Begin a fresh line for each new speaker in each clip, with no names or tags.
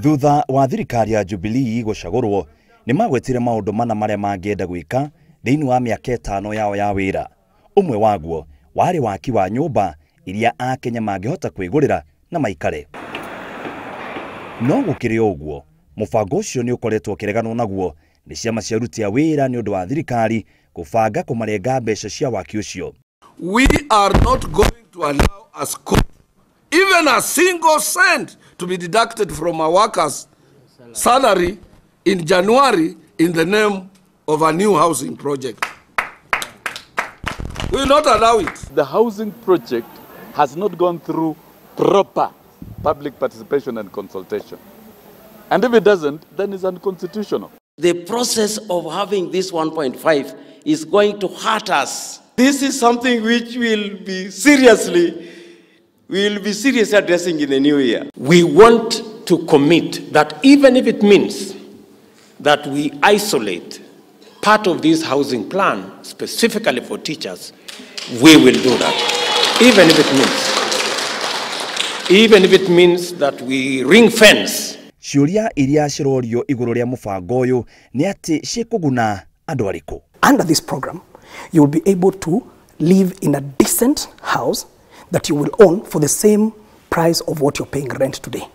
Thutha wa thirikari ya Jubilee gucagurwo ni magwetire maundu mana maria mangienda gwika thiini wa miaka 5 yao ya wira. Umwe waguo wari waaki wa nyumba iria Akenya mangihota kwigurira na maikare. No gukiri uguo, mubango ucio ni ukoretwo kireganwo naguo ni ciama cia aruti a wira ni undu wa thirikari kubanga kumarenga mbeca cia waaki ucio.
We are not going to allow as even a single cent to be deducted from a worker's salary in January in the name of a new housing project. We will not allow it.
The housing project has not gone through proper public participation and consultation. And if it doesn't, then it's unconstitutional.
The process of having this 1.5 is going to hurt us. This is something which we'll be seriously addressing in the new year.
We want to commit that even if it means that we isolate part of this housing plan specifically for teachers, we will do that. Even if it means that we ring fence.
Ciuria iria cirorio iguru ria mubango uyu ni ati cikuguna andu ariku.
Under this program, you will be able to live in a decent house that you will own for the same price of what you're paying rent today.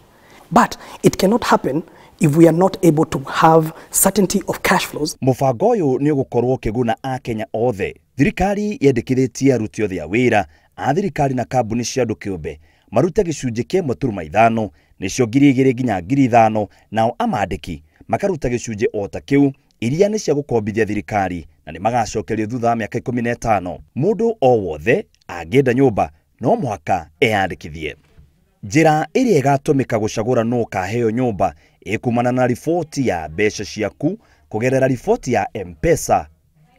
But it cannot happen if we are not able to have certainty of cash flows.
Mubango uyu ni ugukorwo kiguna Akenya othe. Thirikari yendekithitie aruti othe a wira a thirikari na kambuni cia andu kiumbe marute gicunji kia turuma ithano nicio 2,000 nginya 5,000 nao amandiki makaruta gicunji o ta kiu iria ni cia gukombithia thirikari na ni magacokerio thutha wa miaka 15. Mundu o wothe angienda nyumba no muhaka eyandikithie. Njira iria igatumika gucagura no ukaheyo nyumba ikumana na ripoti ya mbeca ciaku kugerera ripoti ya mbeca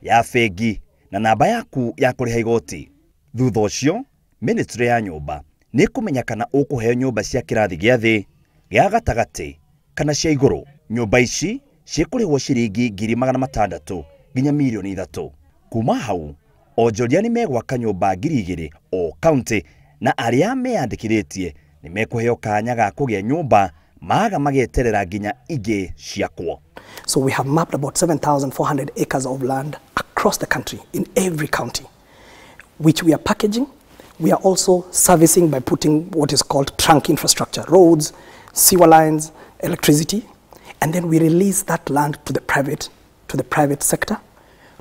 ya fegi na namba yaku ya kuriha igoti. Thutha ucio ministry ya nyumba ni kumenya kana ukuheyo nyumba cia kirathi gia thi gia gatagati kana cia iguru. Nyumba ici cikurihwo ciringi 600,000 nginya milioni 3. Kuma hau onjoria ni megwaka nyumba 2,000 o county na aria meyandikithitie ni mekuheo kanya ga kugia nyumba maga mageterera nginya ingi ciakwo.
So we have mapped about 7,400 acres of land across the country in every county, which we are packaging. We are also servicing by putting what is called trunk infrastructure, roads, sewer lines, electricity, and then we release that land to the private sector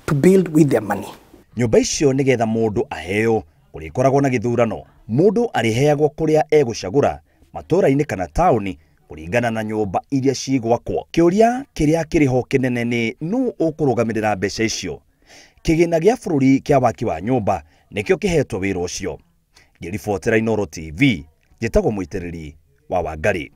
to build with their money.
Nyumba icio nigetha mundu aheo kurikoragwo na githurano. Mundu ariheagwo kuria egucagura matura-ini kana tauni kuringana na nyumba iria cigwakwo. Kiuria kiria kiriho kinene ni nu ukurugamirira mbeca icio. Kigina gia bururi kia waaki wa nyumba nikio kihetwo wira ucio. Ngiribotera Inooro TV, njitagwo muitiriri wa Wangari.